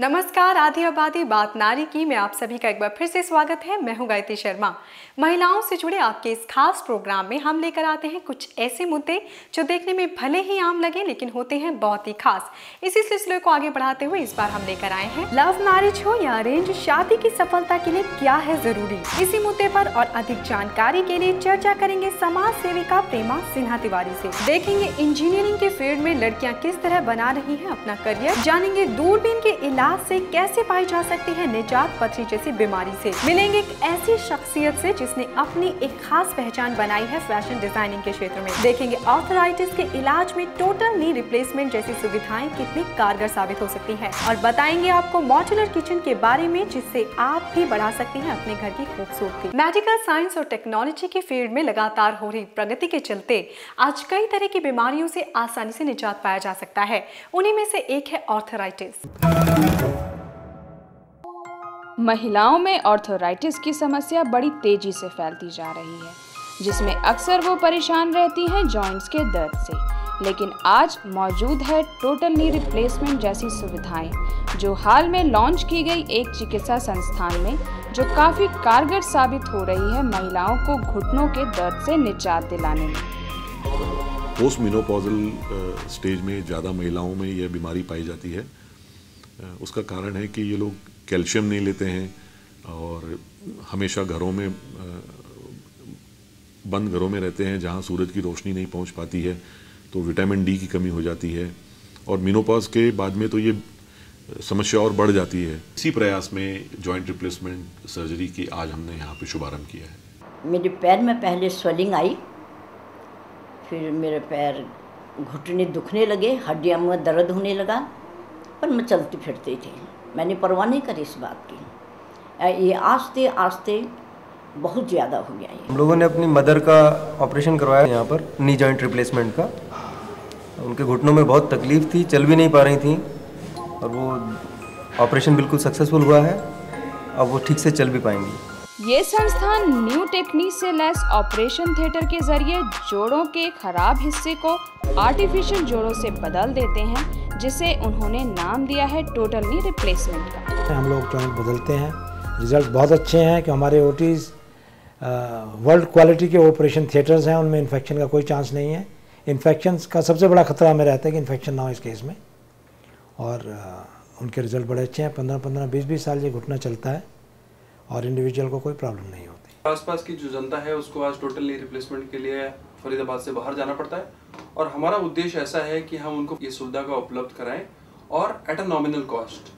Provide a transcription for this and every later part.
नमस्कार, आधी आबादी बात नारी की में आप सभी का एक बार फिर से स्वागत है। मैं हूं गायत्री शर्मा। महिलाओं से जुड़े आपके इस खास प्रोग्राम में हम लेकर आते हैं कुछ ऐसे मुद्दे जो देखने में भले ही आम लगे लेकिन होते हैं बहुत ही खास। इसी सिलसिले को आगे बढ़ाते हुए इस बार हम लेकर आए हैं लव मैरिज हो या अरेंज, शादी की सफलता के लिए क्या है जरूरी। इसी मुद्दे पर और अधिक जानकारी के लिए चर्चा करेंगे समाज सेविका प्रेमा सिन्हा तिवारी से। देखेंगे इंजीनियरिंग के फील्ड में लड़कियां किस तरह बना रही हैं अपना करियर। जानेंगे दूरबीन के इलाज से कैसे पाई जा सकती है निजात पथरी जैसी बीमारी से। मिलेंगे एक ऐसी शख्सियत से जिसने अपनी एक खास पहचान बनाई है फैशन डिजाइनिंग के क्षेत्र में। देखेंगे आर्थराइटिस के इलाज में टोटल नी रिप्लेसमेंट जैसी सुविधाएं कितनी कारगर साबित हो सकती है और बताएंगे आपको मॉड्यूलर किचन के बारे में जिससे आप भी बढ़ा सकती हैं अपने घर की खूबसूरती। मेडिकल साइंस और टेक्नोलॉजी के फील्ड में लगातार हो रही प्रगति के चलते आज कई तरह की बीमारियों से आसानी से निजात पाया जा सकता है। उन्हीं में से एक है आर्थराइटिस। महिलाओं में ऑर्थराइटिस की समस्या बड़ी तेजी से फैलती जा रही है, जिसमें अक्सर वो परेशान रहती हैं जॉइंट्स के दर्द से। लेकिन आज मौजूद है टोटल नी रिप्लेसमेंट जैसी सुविधाएं, जो हाल में लॉन्च की गई एक चिकित्सा संस्थान में, जो काफ़ी कारगर साबित हो रही है महिलाओं को घुटनों के दर्द से निजात दिलाने में। पोस्ट मेनोपॉजल स्टेज में ज़्यादा महिलाओं में यह बीमारी पाई जाती है। उसका कारण है कि ये लोग कैल्शियम नहीं लेते हैं और हमेशा घरों में बंद घरों में रहते हैं जहां सूरज की रोशनी नहीं पहुंच पाती है, तो विटामिन डी की कमी हो जाती है और मेनोपॉज के बाद में तो ये समस्या और बढ़ जाती है। इसी प्रयास में जॉइंट रिप्लेसमेंट सर्जरी की आज हमने यहाँ पे शुभारंभ किया है। मेरे पैर में पहले स्वेलिंग आई, फिर मेरे पैर घुटने दुखने लगे, हड्डियाँ में दर्द होने लगा, पर मैं चलती फिरती थी। मैंने परवाह नहीं करी इस बात की। ये आस्ते आस्ते बहुत ज़्यादा हो गया। हम लोगों ने अपनी मदर का ऑपरेशन करवाया यहाँ पर, नी जॉइंट रिप्लेसमेंट का। उनके घुटनों में बहुत तकलीफ़ थी, चल भी नहीं पा रही थी और वो ऑपरेशन बिल्कुल सक्सेसफुल हुआ है। अब वो ठीक से चल भी पाएंगी। ये संस्थान न्यू टेक्निक से लैस ऑपरेशन थिएटर के जरिए जोड़ों के खराब हिस्से को आर्टिफिशियल जोड़ों से बदल देते हैं, जिसे उन्होंने नाम दिया है टोटल नी रिप्लेसमेंट का। हम लोग जॉइंट बदलते हैं, रिजल्ट बहुत अच्छे हैं कि हमारे ओटीज वर्ल्ड क्वालिटी के ऑपरेशन थिएटर्स हैं, उनमें इन्फेक्शन का कोई चांस नहीं है। इन्फेक्शन का सबसे बड़ा खतरा हमें रहता है कि इन्फेक्शन ना हो इस केस में, और उनके रिजल्ट बड़े अच्छे हैं। 15-15, 20-20 साल ये घुटना चलता है और इंडिविजुअल को कोई प्रॉब्लम नहीं होती। आसपास की जो जनता है उसको आज टोटल नी रिप्लेसमेंट के लिए फरीदाबाद से बाहर जाना पड़ता है और हमारा उद्देश्य ऐसा है कि हम उनको ये सुविधा का उपलब्ध कराएं और एट अ नॉमिनल कॉस्ट।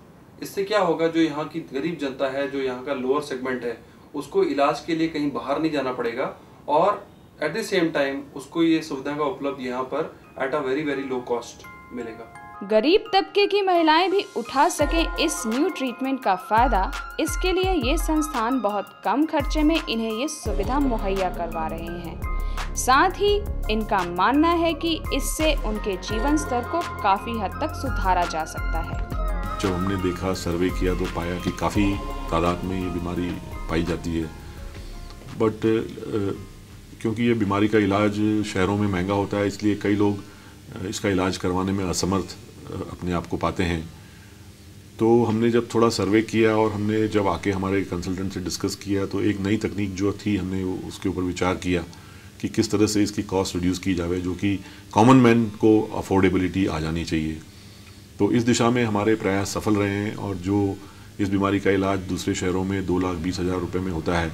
इससे क्या होगा, जो यहाँ की गरीब जनता है, जो यहाँ का लोअर सेगमेंट है, उसको इलाज के लिए कहीं बाहर नहीं जाना पड़ेगा और एट द सेम टाइम उसको ये सुविधा का उपलब्ध यहाँ पर at a very very low cost मिलेगा। गरीब तबके की महिलाएं भी उठा सकें इस न्यू ट्रीटमेंट का फायदा, इसके लिए ये संस्थान बहुत कम खर्चे में इन्हें ये सुविधा मुहैया करवा रहे हैं। साथ ही इनका मानना है कि इससे उनके जीवन स्तर को काफी हद तक सुधारा जा सकता है। जब हमने देखा, सर्वे किया तो पाया कि काफ़ी तादाद में ये बीमारी पाई जाती है, बट क्योंकि ये बीमारी का इलाज शहरों में महंगा होता है, इसलिए कई लोग इसका इलाज करवाने में असमर्थ अपने आप को पाते हैं। तो हमने जब थोड़ा सर्वे किया और हमने जब आके हमारे कंसल्टेंट से डिस्कस किया, तो एक नई तकनीक जो थी, हमने उसके ऊपर विचार किया कि किस तरह से इसकी कॉस्ट रिड्यूस की जाए, जो कि कॉमन मैन को अफोर्डेबिलिटी आ जानी चाहिए। तो इस दिशा में हमारे प्रयास सफल रहे हैं और जो इस बीमारी का इलाज दूसरे शहरों में 2,20,000 रुपये में होता है,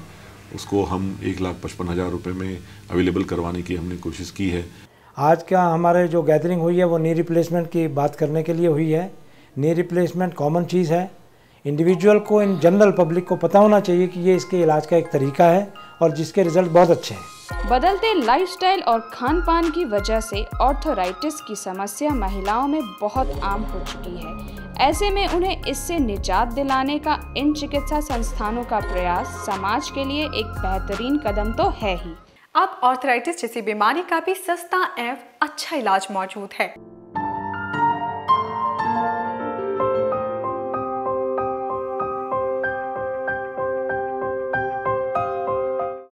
उसको हम 1,55,000 रुपये में अवेलेबल करवाने की हमने कोशिश की है। आज का हमारे जो गैदरिंग हुई है वो नी रिप्लेसमेंट की बात करने के लिए हुई है। नी रिप्लेसमेंट कॉमन चीज़ है, इंडिविजुअल को, इन जनरल पब्लिक को पता होना चाहिए कि ये इसके इलाज का एक तरीका है और जिसके रिजल्ट बहुत अच्छे हैं। बदलते लाइफस्टाइल और खान पान की वजह से ऑर्थराइटिस की समस्या महिलाओं में बहुत आम हो चुकी है। ऐसे में उन्हें इससे निजात दिलाने का इन चिकित्सा संस्थानों का प्रयास समाज के लिए एक बेहतरीन कदम तो है ही। अब आर्थराइटिस जैसी बीमारी का भी सस्ता एवं अच्छा इलाज मौजूद है।